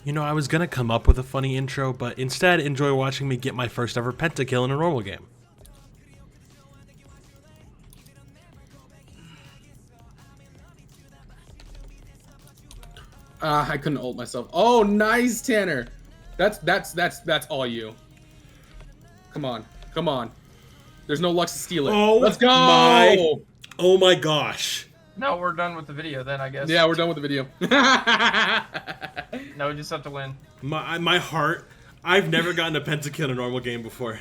You know, I was gonna come up with a funny intro, but instead enjoy watching me get my first ever pentakill in a normal game. I couldn't ult myself. Oh, nice, Tanner. That's all you. Come on, come on. There's no Lux to steal it. Oh, let's go! Oh my gosh. No, we're done with the video then, I guess. Yeah, we're done with the video. No, we just have to win. My heart. I've never gotten a pentakill in a normal game before.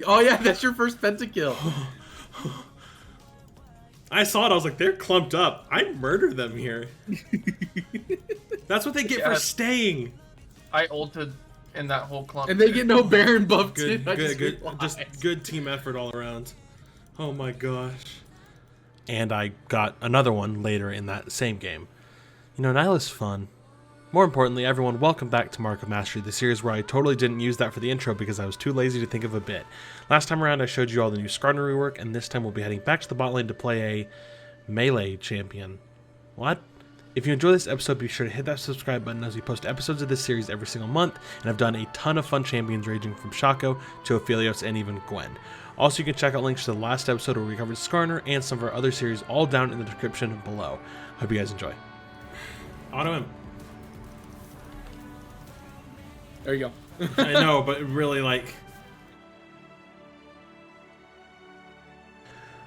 Oh yeah, that's your first pentakill. I saw it. I was like, they're clumped up. I murder them here. That's what they get for staying. I ulted in that whole clump. And they get no Baron buff too. Good. Just good team effort all around. Oh my gosh. And I got another one later in that same game. You know, Nilah's fun. More importantly, everyone, welcome back to Mark of Mastery, the series where I totally didn't use that for the intro because I was too lazy to think of a bit. Last time around, I showed you all the new Skarner rework, and this time we'll be heading back to the bot lane to play a melee champion. What? If you enjoy this episode, be sure to hit that subscribe button as we post episodes of this series every single month, and I've done a ton of fun champions ranging from Shaco to Aphelios and even Gwen. Also, you can check out links to the last episode where we covered Skarner and some of our other series all down in the description below. Hope you guys enjoy. Auto him. There you go. I know, but really, like...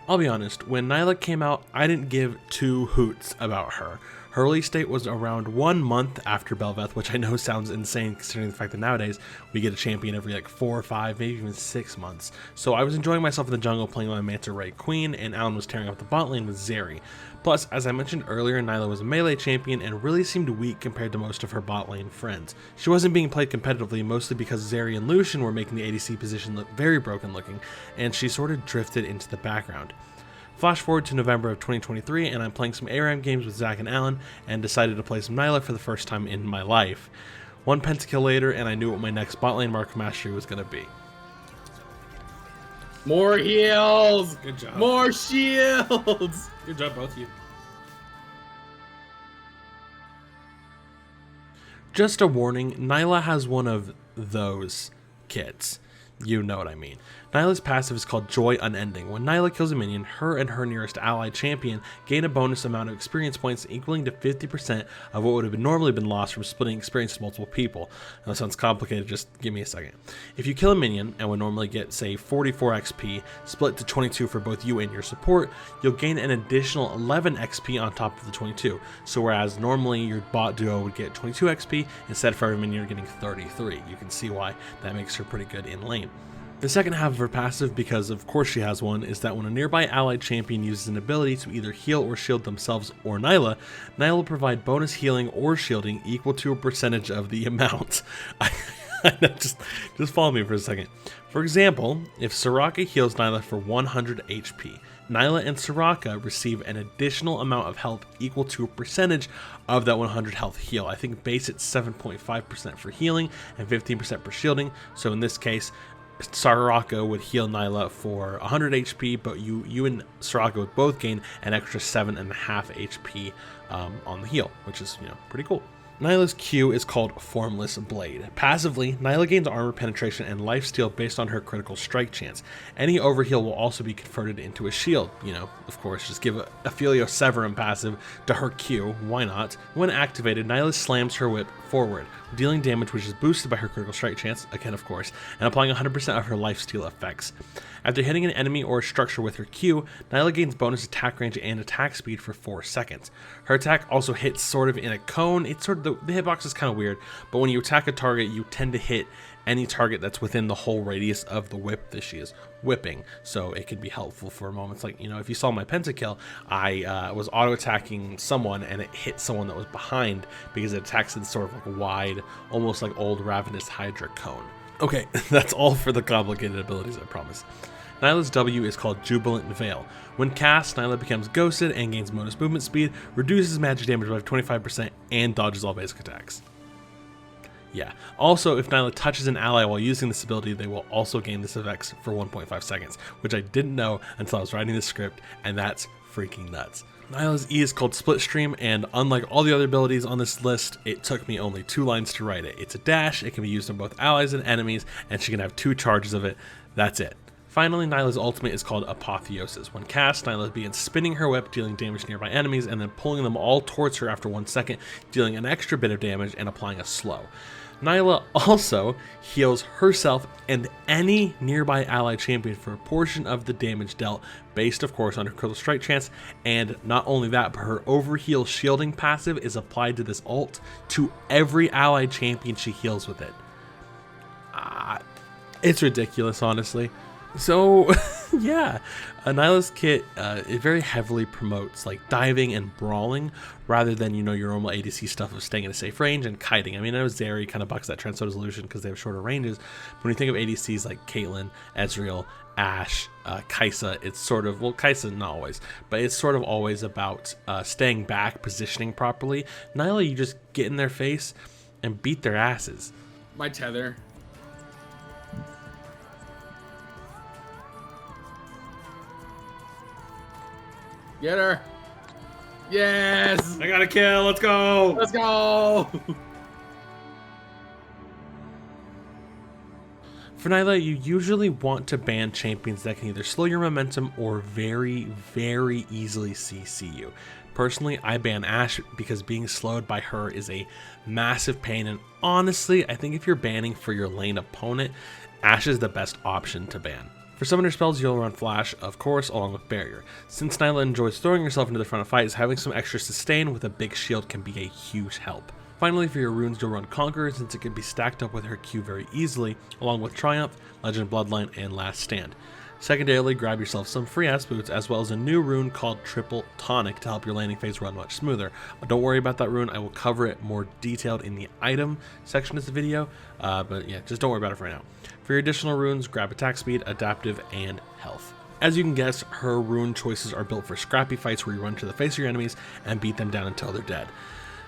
I'll be honest, when Nilah came out, I didn't give two hoots about her. Her release date was around 1 month after Bel'Veth, which I know sounds insane considering the fact that nowadays we get a champion every like 4 or 5, maybe even 6 months. So I was enjoying myself in the jungle playing my Manta Ray Queen, and Alan was tearing up the bot lane with Zeri. Plus, as I mentioned earlier, Nilah was a melee champion and really seemed weak compared to most of her bot lane friends. She wasn't being played competitively, mostly because Zeri and Lucian were making the ADC position look very broken looking, and she sort of drifted into the background. Flash forward to November of 2023, and I'm playing some ARAM games with Zach and Alan, and decided to play some Nilah for the first time in my life. One pentakill later, and I knew what my next bot lane Mark of Mastery was going to be. More heals! Good job. More shields! Good job, both of you. Just a warning, Nilah has one of those kits. You know what I mean. Nilah's passive is called Joy Unending. When Nilah kills a minion, her and her nearest allied champion gain a bonus amount of experience points equaling to 50% of what would have normally been lost from splitting experience to multiple people. Now, that sounds complicated, just give me a second. If you kill a minion and would normally get, say, 44 XP, split to 22 for both you and your support, you'll gain an additional 11 XP on top of the 22. So whereas normally your bot duo would get 22 XP, instead for every minion you're getting 33. You can see why that makes her pretty good in lane. The second half of her passive, because of course she has one, is that when a nearby allied champion uses an ability to either heal or shield themselves or Nilah, Nilah will provide bonus healing or shielding equal to a percentage of the amount. just follow me for a second. For example, if Soraka heals Nilah for 100 HP, Nilah and Soraka receive an additional amount of health equal to a percentage of that 100 health heal. I think base it's 7.5% for healing and 15% for shielding, so in this case, Soraka would heal Nilah for 100 HP, but you and Soraka would both gain an extra 7.5 HP on the heal, which is, you know, pretty cool. Nilah's Q is called Formless Blade. Passively, Nilah gains armor penetration and lifesteal based on her critical strike chance. Any overheal will also be converted into a shield. You know, of course, just give Aphelios Severum passive to her Q, why not? When activated, Nilah slams her whip forward, dealing damage which is boosted by her critical strike chance, again of course, and applying 100% of her lifesteal effects. After hitting an enemy or a structure with her Q, Nilah gains bonus attack range and attack speed for 4 seconds. Her attack also hits sort of in a cone. It's sort of the hitbox is kind of weird, but when you attack a target, you tend to hit any target that's within the whole radius of the whip that she is whipping, so it can be helpful for moments like, you know, if you saw my pentakill, I was auto-attacking someone and it hit someone that was behind because it attacks in sort of like a wide, almost like old Ravenous Hydra cone. Okay, that's all for the complicated abilities, I promise. Nilah's W is called Jubilant Veil. When cast, Nilah becomes ghosted and gains bonus movement speed, reduces magic damage by 25%, and dodges all basic attacks. Yeah. Also, if Nilah touches an ally while using this ability, they will also gain this effect for 1.5 seconds, which I didn't know until I was writing the script, and that's freaking nuts. Nilah's E is called Split Stream, and unlike all the other abilities on this list, it took me only 2 lines to write it. It's a dash, it can be used on both allies and enemies, and she can have 2 charges of it. That's it. Finally, Nilah's ultimate is called Apotheosis. When cast, Nilah begins spinning her whip, dealing damage to nearby enemies, and then pulling them all towards her after 1 second, dealing an extra bit of damage and applying a slow. Nilah also heals herself and any nearby ally champion for a portion of the damage dealt, based of course on her critical strike chance, and not only that, but her overheal shielding passive is applied to this ult to every ally champion she heals with it. It's ridiculous, honestly. So, yeah, Nilah's kit, it very heavily promotes like diving and brawling rather than, you know, your normal ADC stuff of staying in a safe range and kiting. I mean, I know Zeri kind of bucks that Transcode Illusion because they have shorter ranges, but when you think of ADCs like Caitlyn, Ezreal, Ashe, Kai'Sa, it's sort of, well, Kai'Sa not always, but it's sort of always about staying back, positioning properly. Nilah, you just get in their face and beat their asses. My tether. Get her. Yes. I got a kill. Let's go. Let's go. For Nilah, you usually want to ban champions that can either slow your momentum or very, very easily CC you. Personally, I ban Ashe because being slowed by her is a massive pain, and honestly, I think if you're banning for your lane opponent, Ashe is the best option to ban. For summoner spells, you'll run Flash, of course, along with Barrier. Since Nilah enjoys throwing herself into the front of fights, having some extra sustain with a big shield can be a huge help. Finally, for your runes, you'll run Conqueror, since it can be stacked up with her Q very easily, along with Triumph, Legend Bloodline, and Last Stand. Secondarily, grab yourself some free ass boots, as well as a new rune called Triple Tonic to help your landing phase run much smoother. But don't worry about that rune, I will cover it more detailed in the item section of the video, but yeah, just don't worry about it for right now. For your additional runes, grab attack speed, adaptive, and health. As you can guess, her rune choices are built for scrappy fights where you run to the face of your enemies and beat them down until they're dead.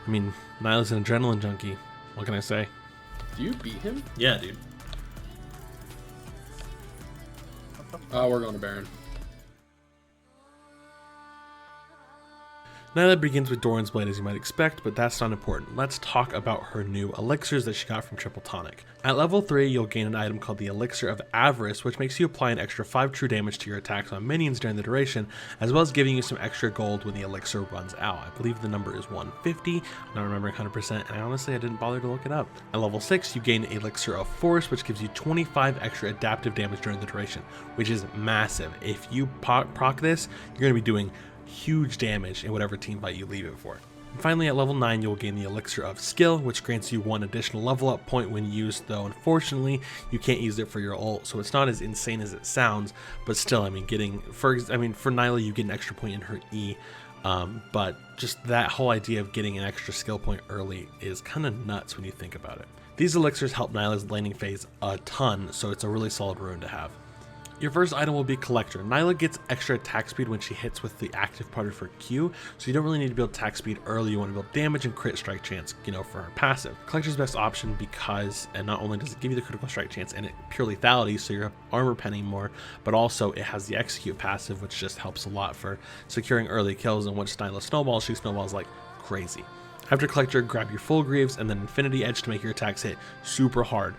I mean, Nilah's an adrenaline junkie, what can I say? Do you beat him? Yeah, dude. Oh, we're going to Baron. Nilah begins with Doran's Blade as you might expect, but that's not important. Let's talk about her new elixirs that she got from Triple Tonic. At level 3, you'll gain an item called the Elixir of Avarice, which makes you apply an extra 5 true damage to your attacks on minions during the duration, as well as giving you some extra gold when the elixir runs out. I believe the number is 150, I'm not remembering 100%, and honestly I didn't bother to look it up. At level 6, you gain Elixir of Force, which gives you 25 extra adaptive damage during the duration, which is massive. If you proc this, you're going to be doing huge damage in whatever team fight you leave it for. And finally, at level 9, you'll gain the Elixir of Skill, which grants you 1 additional level up point when used, though unfortunately you can't use it for your ult, so it's not as insane as it sounds, but still, I mean, for Nilah you get an extra point in her E, but just that whole idea of getting an extra skill point early is kind of nuts when you think about it. These elixirs help Nilah's laning phase a ton, so it's a really solid rune to have. Your first item will be Collector. Nilah gets extra attack speed when she hits with the active part of her Q, so you don't really need to build attack speed early. You want to build damage and crit strike chance, you know, for her passive. Collector's best option because, and not only does it give you the critical strike chance and it pure lethality, so you're armor penning more, but also it has the execute passive, which just helps a lot for securing early kills, and once Nilah snowballs, she snowballs like crazy. After Collector, grab your Full Greaves and then Infinity Edge to make your attacks hit super hard.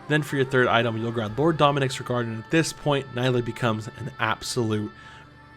Then for your third item, you'll grab Lord Dominic's Regard, and at this point, Nilah becomes an absolute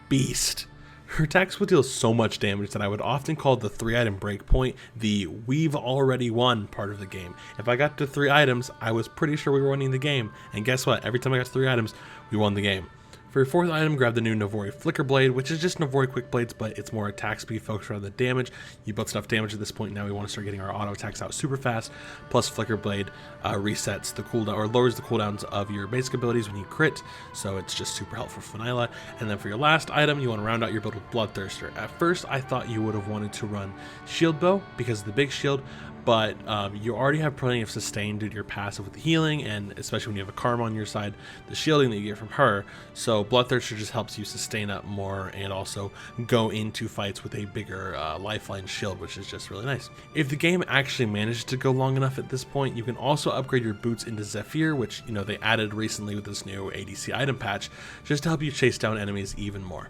beast. Her attacks will deal so much damage that I would often call the 3-item breakpoint the "we've already won" part of the game. If I got to 3 items, I was pretty sure we were winning the game, and guess what? Every time I got to 3 items, we won the game. For your fourth item, grab the new Navori Flicker Blade, which is just Navori Quick Blades, but it's more attack speed focused rather than damage. You built enough damage at this point, now we want to start getting our auto attacks out super fast. Plus Flicker Blade resets the cooldown, or lowers the cooldowns of your basic abilities when you crit, so it's just super helpful for Nilah. And then for your last item, you want to round out your build with Bloodthirster. At first, I thought you would have wanted to run Shield Bow because of the big shield, but you already have plenty of sustain due to your passive with the healing, and especially when you have a Karma on your side, the shielding that you get from her. So Bloodthirster just helps you sustain up more and also go into fights with a bigger lifeline shield, which is just really nice. If the game actually manages to go long enough at this point, you can also upgrade your boots into Zephyr, which, you know, they added recently with this new ADC item patch, just to help you chase down enemies even more.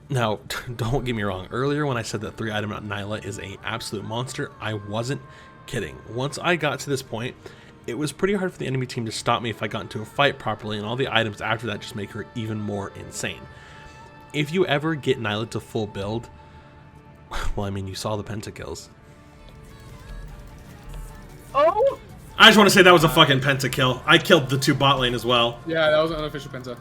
Now, don't get me wrong, earlier when I said that 3-item Nilah is an absolute monster, I wasn't kidding. Once I got to this point, it was pretty hard for the enemy team to stop me if I got into a fight properly, and all the items after that just make her even more insane. If you ever get Nilah to full build, well, I mean, you saw the pentakills. Oh! I just want to say that was a fucking pentakill. I killed the 2 bot lane as well. Yeah, that was an unofficial penta.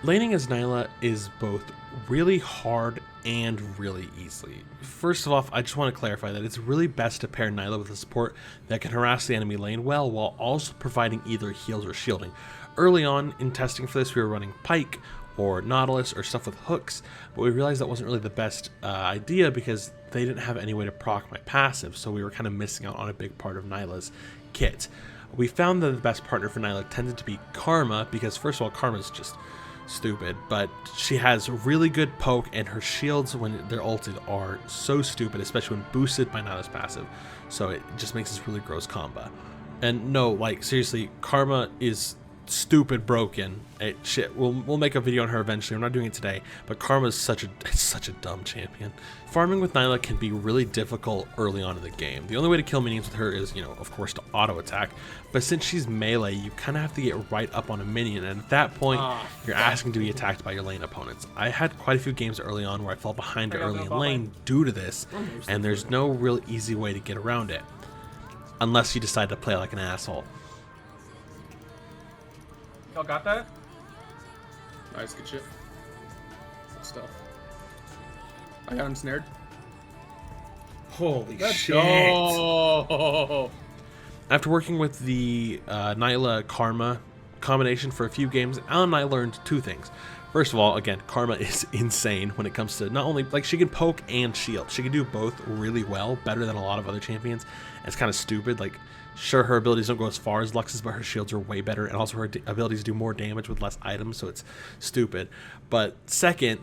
Laning as Nilah is both really hard and really easy. First of all, I just want to clarify that it's really best to pair Nilah with a support that can harass the enemy lane well while also providing either heals or shielding. Early on in testing for this, we were running Pike or Nautilus or stuff with hooks, but we realized that wasn't really the best idea because they didn't have any way to proc my passive, so we were kind of missing out on a big part of Nilah's kit. We found that the best partner for Nilah tended to be Karma because, first of all, Karma's just stupid, but she has really good poke, and her shields when they're ulted are so stupid, especially when boosted by Nilah's passive, so it just makes this really gross combo. And no, like, seriously, Karma is stupid broken. Shit, we'll make a video on her eventually. We're not doing it today, but Karma is such a dumb champion. Farming with Nilah can be really difficult early on in the game. The only way to kill minions with her is, you know, of course, to auto attack, but since she's melee, you kind of have to get right up on a minion, and at that point you're asking to be attacked by your lane opponents. I had quite a few games early on where I fell behind early in lane due to this, and there's no real easy way to get around it unless you decide to play like an asshole. Y'all got that? Nice, good shit. Good stuff. I got him snared. Holy Let's shit. go. After working with the Nilah Karma combination for a few games, Alan and I learned 2 things. First of all, again, Karma is insane when it comes to not only, like, she can poke and shield. She can do both really well, better than a lot of other champions. And it's kind of stupid. Like, sure, her abilities don't go as far as Lux's, but her shields are way better, and also her abilities do more damage with less items, so it's stupid. But second,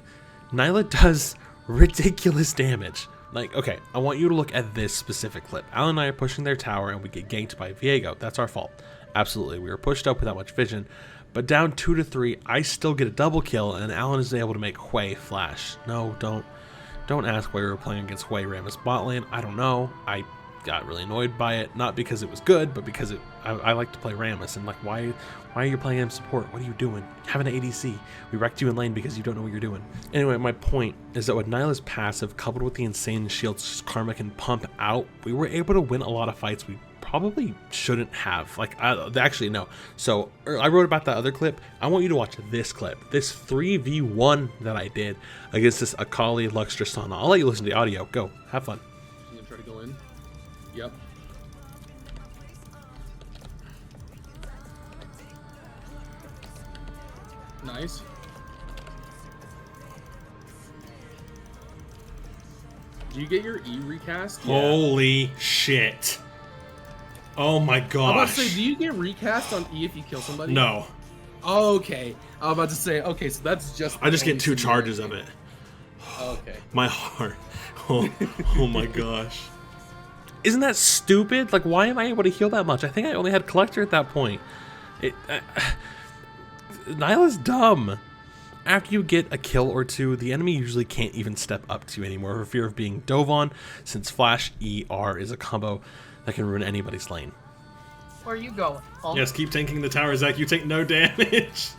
Nilah does ridiculous damage. Like, okay, I want you to look at this specific clip. Alan and I are pushing their tower, and we get ganked by Viego. That's our fault. Absolutely, we were pushed up without much vision. But down 2 to 3, I still get a double kill, and Alan is able to make Hui flash. No, don't ask why we were playing against Hui Rammus bot lane. I don't know. I got really annoyed by it, not because it was good, but because I like to play Rammus, and like, why are you playing him support? What are you doing? Have an ADC. We wrecked you in lane because you don't know what you're doing. Anyway, my point is that with Nilah's passive coupled with the insane shields Karma can pump out, we were able to win a lot of fights we probably shouldn't have. Like, actually, no. So I wrote about that other clip. I want you to watch this clip. This 3v1 that I did against this Akali Lux Tristana. I'll let you listen to the audio. Go. Have fun. I'm gonna try to go in. Yep. Nice. Do you get your E recast? Holy shit. Oh my gosh. I'm about to say, do you get recast on E if you kill somebody? No. Okay. I was about to say, okay, so that's just... I just get 2 charges of it. Okay. My heart. Oh my gosh. Isn't that stupid? Like, why am I able to heal that much? I think I only had Collector at that point. Nilah's dumb. After you get a kill or 2, the enemy usually can't even step up to you anymore for fear of being dove on, since Flash ER is a combo that can ruin anybody's lane. Where are you going? Oh. Yes, keep tanking the tower, Zach. You take no damage.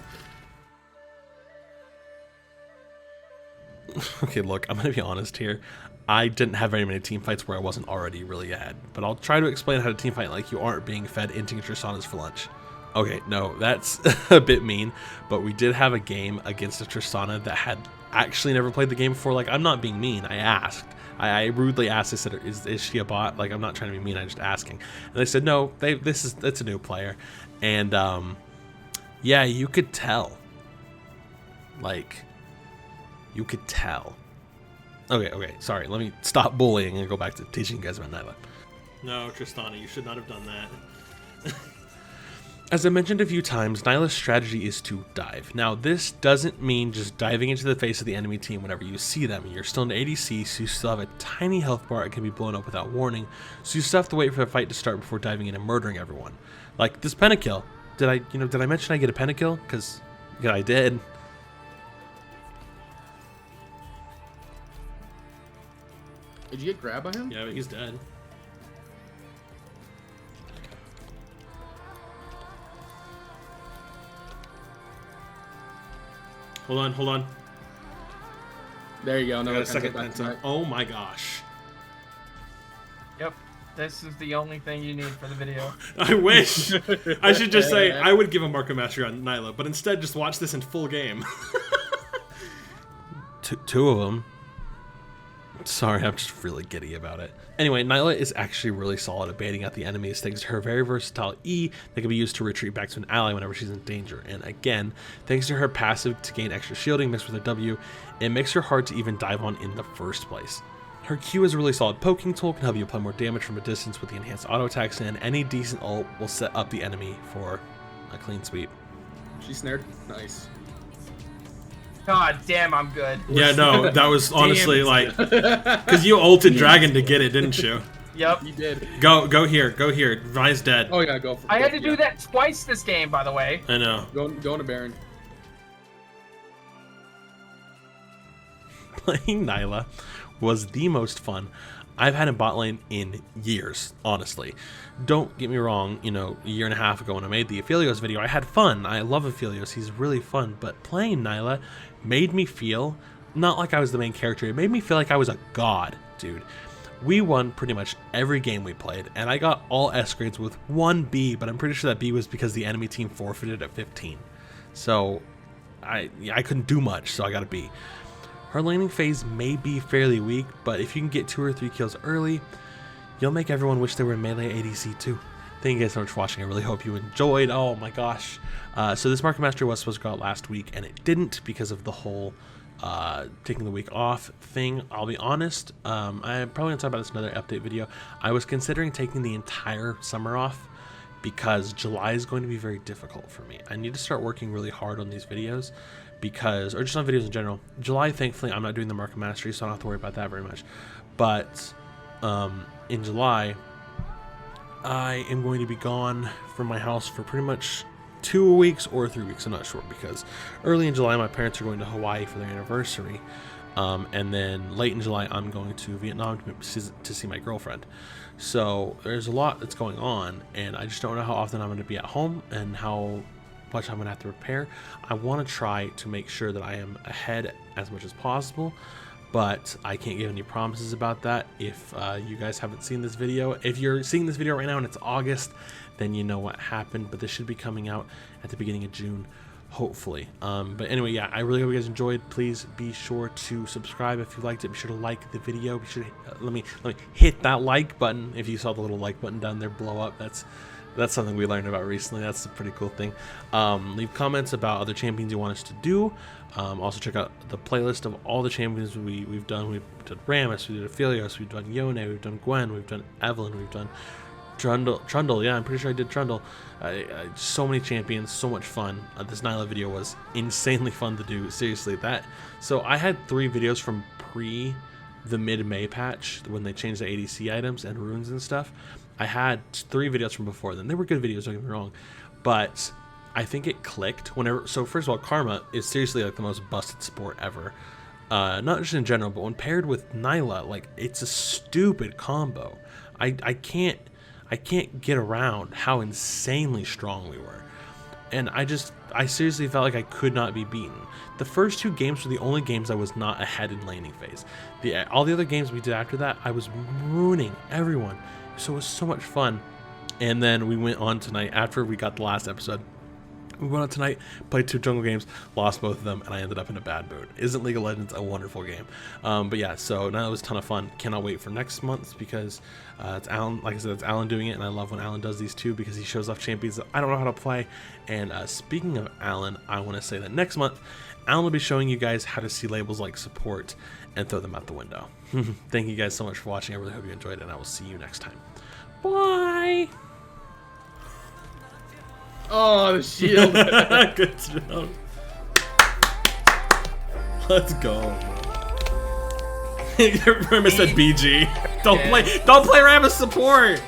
Okay, look, I'm going to be honest here. I didn't have very many team fights where I wasn't already really ahead, but I'll try to explain how to team fight like you aren't being fed instant Tristanas for lunch. Okay, no, that's a bit mean, but we did have a game against a Tristana that had actually never played the game before. Like, I'm not being mean. I asked. I rudely asked. I said, is she a bot? Like, I'm not trying to be mean. I'm just asking. And they said, no, it's a new player. And, yeah, you could tell. Like, you could tell. Okay, sorry. Let me stop bullying and go back to teaching you guys about Nilah. No, Tristana, you should not have done that. As I mentioned a few times, Nilah's strategy is to dive. Now, this doesn't mean just diving into the face of the enemy team whenever you see them. You're still an ADC, so you still have a tiny health bar that can be blown up without warning, so you still have to wait for the fight to start before diving in and murdering everyone. Like this pentakill. Did I mention I get a pentakill? Because yeah, I did. Did you get grabbed by him? Yeah, but he's dead. Hold on. There you go. I No, got a second penta. Oh my gosh. Yep. This is the only thing you need for the video. I wish. I should just say I would give a Marco Mastery on Nilah, but instead just watch this in full game. Two of them. Sorry, I'm just really giddy about it. Anyway, Nilah is actually really solid at baiting out the enemies thanks to her very versatile E that can be used to retreat back to an ally whenever she's in danger. And again, thanks to her passive to gain extra shielding mixed with her W, it makes her hard to even dive on in the first place. Her Q is a really solid poking tool, can help you apply more damage from a distance with the enhanced auto attacks, and any decent ult will set up the enemy for a clean sweep. She snared. Nice. God damn, I'm good. Yeah, no, that was honestly like, because you ulted Dragon to get it, didn't you? Yep. You did. Go here. Vi's dead. Oh yeah, go for it. I had to do that twice this game, by the way. I know. Go into Baron. Playing Nilah was the most fun I've had in bot lane in years, honestly. Don't get me wrong, you know, a year and a half ago when I made the Aphelios video, I had fun. I love Aphelios, he's really fun, but playing Nilah made me feel, not like I was the main character, it made me feel like I was a god, dude. We won pretty much every game we played, and I got all S grades with 1 B, but I'm pretty sure that B was because the enemy team forfeited at 15. So, I couldn't do much, so I got a B. Her laning phase may be fairly weak, but if you can get 2 or 3 kills early, you'll make everyone wish they were in melee ADC too. Thank you guys so much for watching. I really hope you enjoyed. Oh my gosh. So this Market Mastery was supposed to go out last week, and it didn't because of the whole taking the week off thing. I'll be honest, I'm probably going to talk about this in another update video. I was considering taking the entire summer off because July is going to be very difficult for me. I need to start working really hard on these videos because, or just on videos in general. July, thankfully, I'm not doing the Market Mastery, so I don't have to worry about that very much. But in July, I am going to be gone from my house for pretty much 2 weeks or 3 weeks. I'm not sure, because early in July, my parents are going to Hawaii for their anniversary. And then late in July, I'm going to Vietnam to see my girlfriend. So there's a lot that's going on, and I just don't know how often I'm going to be at home and how much I'm going to have to prepare. I want to try to make sure that I am ahead as much as possible, but I can't give any promises about that. If you guys haven't seen this video, if you're seeing this video right now and it's August, then you know what happened, but this should be coming out at the beginning of June, hopefully. But anyway, yeah, I really hope you guys enjoyed. Please be sure to subscribe if you liked it. Be sure to like the video. Be sure to let me hit that like button. If you saw the little like button down there blow up, that's something we learned about recently. That's a pretty cool thing. Leave comments about other champions you want us to do. Also check out the playlist of all the champions we've done. We've done Rammus, we did Aphelios, we've done Yone, we've done Gwen, we've done Evelyn, we've done Trundle. Yeah, I'm pretty sure I did Trundle. So many champions, so much fun. This Nilah video was insanely fun to do. Seriously, so I had 3 videos from the mid-May patch when they changed the ADC items and runes and stuff. I had 3 videos from before then. They were good videos, don't get me wrong, but I think it clicked whenever. So first of all, Karma is seriously like the most busted support ever. Not just in general, but when paired with Nilah, like, it's a stupid combo. I can't get around how insanely strong we were. And I seriously felt like I could not be beaten. The first 2 games were the only games I was not ahead in laning phase. All the other games we did after that, I was ruining everyone. So it was so much fun. And then we went on tonight, after we got the last episode, we went on tonight, played 2 jungle games, lost both of them, and I ended up in a bad mood. Isn't League of Legends a wonderful game? But yeah, so now it was a ton of fun. Cannot wait for next month because it's Alan. Like I said, it's Alan doing it, and I love when Alan does these too because he shows off champions that I don't know how to play. And speaking of Alan, I want to say that next month, Alan will be showing you guys how to see labels like support and throw them out the window. Thank you guys so much for watching. I really hope you enjoyed it, and I will see you next time. Bye! Oh, the shield. Good job. Let's go. Ramus said BG. Don't play Ramus support.